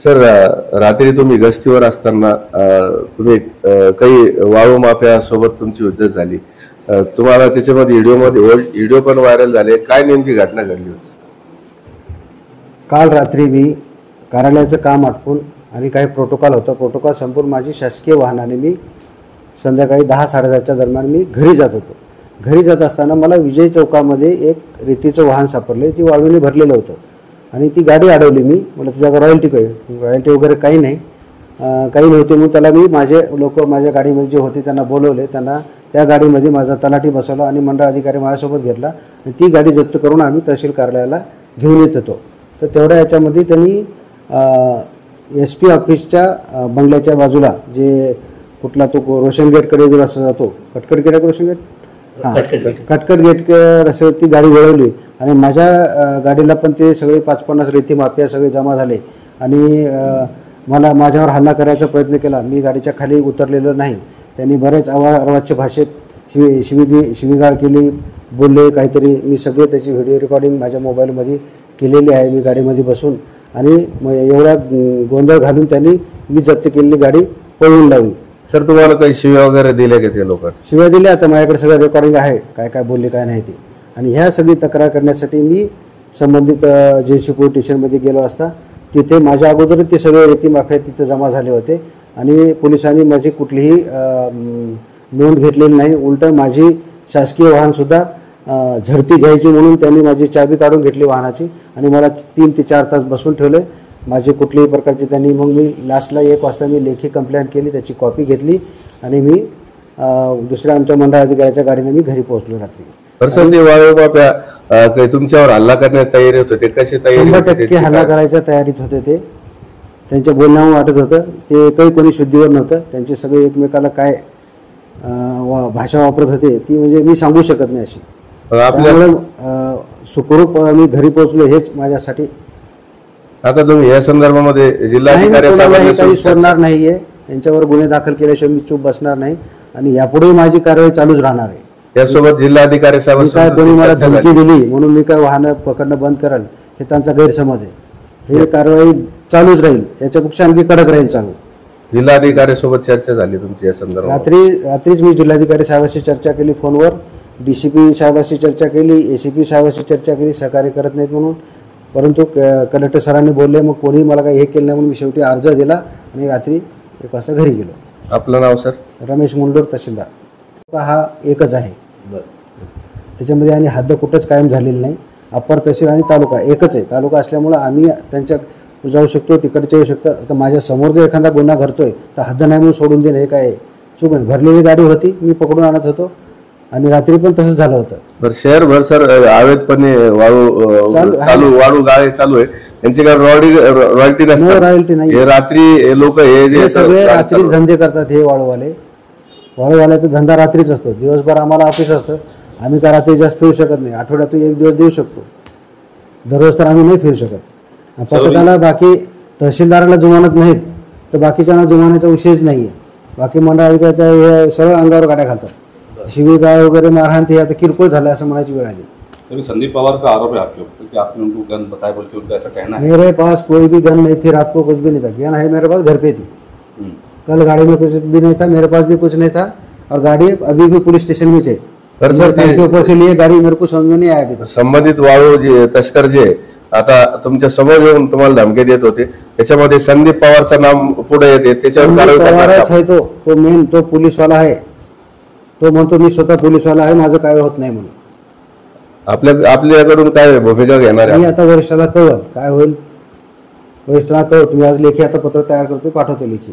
Sir, रात्री तुम्ही गस्तीवर असताना तुम्ही काही वाळू माफिया सोबत तुमची हुज्जत झाली. तुम्हाला त्याच्यामध्ये व्हिडिओ पण व्हायरल झाले. काय नेमकी घटना घडली होती? काल रात्री मी कार्यालयाचं काम आटपून आणि काही प्रोटोकॉल होतं, प्रोटोकॉल संपून माझी शासकीय वाहनाने मी संध्याकाळी 10-10:30च्या दरम्यान मी घरी जात होतो. घरी जात असताना मला विजय चौकामध्ये एक रेतीचं वाहन सापडले, ती वाळूने भरलेलं होतं आणि ती गाडी अडवली. मी म्हटलं तुझ्याकडे रॉयल्टी वगैरे काही नाही, काही नव्हते. मग त्याला मी माझे लोक माझ्या गाडीमध्ये जे होते त्यांना बोलवले, त्यांना त्या गाडीमध्ये माझा तलाठी बसवला आणि मंडळ अधिकारी माझ्यासोबत घेतला आणि ती गाडी जप्त करून आम्ही तहसील कार्यालयाला घेऊन येत होतो. तर तेवढ्या याच्यामध्ये त्यांनी SP ऑफिसच्या बंगल्याच्या बाजूला जे कुठला तो रोशन गेटकडे जो रस्ता जातो, कटकट गेट रोशन गेट, कटकट गेट रस्त्यावर ती गाडी वळवली आणि माझ्या गाडीला पण ते सगळे 5-50 रेती माफिया सगळे जमा झाले आणि मला माझ्यावर हल्ला करायचा प्रयत्न केला. मी गाडीच्या खाली उतरलेलो नाही. त्यांनी बरेच अर्वाच्य भाषेत शिवीगाळ केली, बोलले काहीतरी. मी सगळे त्याची व्हिडिओ रेकॉर्डिंग माझ्या मोबाईलमध्ये केलेली आहे मी गाडीमध्ये बसून. आणि एवढा गोंधळ घालून त्यांनी मी जप्त केलेली गाडी पळवून लावली. सर, तुम्हाला काही शिव्या वगैरे दिल्या का ते लोक? शिव्या दिल्या. आता माझ्याकडे सगळं रेकॉर्डिंग आहे, काय काय बोलले काय नाही ते. आणि ह्या सगळी तक्रार करण्यासाठी मी संबंधित JC पोलीस स्टेशनमध्ये गेलो असता तिथे माझ्या अगोदर ते सगळे रेती माफिया तिथे जमा झाले होते आणि पोलिसांनी माझी कुठलीही नोंद घेतलेली नाही. उलट माझी शासकीय वाहनसुद्धा झडती घ्यायची म्हणून त्यांनी माझी चाबी काढून घेतली वाहनाची आणि मला 3 ते 4 तास बसून ठेवले. माझी कुठल्याही प्रकारची त्यांनी मग मी लास्टला 1 वाजता मी लेखी कंप्लेंट केली, त्याची कॉपी घेतली आणि मी दुसऱ्या आमच्या मंडळ अधिकाऱ्याच्या गाडीने मी घरी पोहोचलो रात्री. वाळू माफिया काही तुमच्यावर हल्ला करण्यास तयारी होते? ते कशी तयारी? 100% हल्ला करायच्या तयारीत होते. ते त्यांच्या बोलण्यावर वाटत होतं. ते काही कोणी शुद्धीवर नव्हतं. त्यांचे सगळे एकमेकाला काय भाषा वापरत होते ती म्हणजे मी सांगू शकत नाही अशी. त्यामुळे सुखरूप मी घरी पोहोचलो हेच माझ्यासाठी. आता तुम्ही या संदर्भामध्ये जिल्हाधिकारी काही सोडणार नाहीये. यांच्यावर गुन्हे दाखल केल्याशिवाय मी चूप बसणार नाही आणि यापुढे माझी कारवाई चालूच राहणार आहे. त्यासोबत जिल्हाधिकारी साहेब काय कोणी मला धमकी दिली म्हणून मी काय वाहनं पकडणं बंद करेल हे त्यांचा गैरसमज आहे. हे कारवाई चालूच राहील, याच्यापेक्षा आणखी कडक राहील चालू. जिल्हाधिकारी सोबत चर्चा झाली तुमची या संदर्भात? रात्रीच मी जिल्हाधिकारी साहेबांशी चर्चा केली फोनवर, DCP साहेबांशी चर्चा केली, ACP साहेबांशी चर्चा केली, सहकार्य करत नाहीत म्हणून. परंतु कलेक्टर सरांनी बोलले, मग कोणी मला काही हे केलं नाही म्हणून मी शेवटी अर्ज दिला आणि रात्री 1 वाजता घरी गेलो. आपलं नाव? सर, रमेश मुंडोर, तहसीलदार. हा एकच आहे, त्याच्यामध्ये आणि हद्द कुठंच कायम झालेली नाही. अप्पर तहसील आणि तालुका एकच आहे. तालुका असल्यामुळं आम्ही त्यांच्या जाऊ शकतो, तिकडचे येऊ शकतात. आता माझ्या समोर जर एखादा गुन्हा घडतोय तर हद्द नाही म्हणून सोडून देणं हे काय चूक नाही. भरलेली गाडी होती, मी पकडून आणत होतो आणि रात्री पण तसंच झालं होतं. बरं, शहरभर सर अवैधपणे वाळू गाळे चालू आहे. त्यांची काय रॉयल्टी नाही. हे रात्री लोक हे जे सगळे रात्री धंदे करतात. हे वाळूवाल्याचा धंदा रात्रीच असतो. दिवसभर आम्हाला ऑफिस असतं. आम्ही काय रात्री जास्त फिरू शकत नाही. आठवड्यातून 1 दिवस देऊ शकतो, दररोज तर आम्ही नाही फिरू शकत. प्रत्येकाला बाकी तहसीलदाराला जुमानत नाहीत तर बाकीच्यांना जुमानाचा विषयच नाही आहे. बाकी मंडळ अधिकाऱ्याच्या हे सरळ अंगावर गाड्या घालतात. शिवीगाळ वगैरे मारहाण ते आता किरकोळ झालं असं म्हणायची वेळ आली. संदीप पवार का आरोप है आपके ऊपर कि आपने उनको गन बताया बोल के उनका ऐसा कहना है? मेरे पास कोई भी गन नहीं थी, रात को कुछ भी नहीं था. गन है मेरे पास, घर पे थी. कल गाड़ी में कुछ भी नहीं था, मेरे पास भी कुछ नहीं था और गाड़ी अभी भी पुलिस स्टेशन में है. के ऊपर से लिए गाड़ी मेरे को समझ में नहीं आया अभी तक. संबंधित वाळू जे तस्कर जे आता तुमच्या समोर येऊन तुम्हाला धमकी देत होते, त्याच्यामध्ये संदीप पवारचं नाम पुढे येते. त्याच्यावर पवारच आहे तो मेन, तो पोलीसवाला आहे. तो म्हणतो मी स्वतः पोलीसवाला आहे, माझं काय होत नाही म्हणून. आपल्याकडून काय भूमिका घेणार आहे? मी आता वरिष्ठाला कळवल काय होईल. वरिष्ठाला कळव. तुम्ही आज लेखी आता पत्र तयार करतो, पाठवतो लेखी.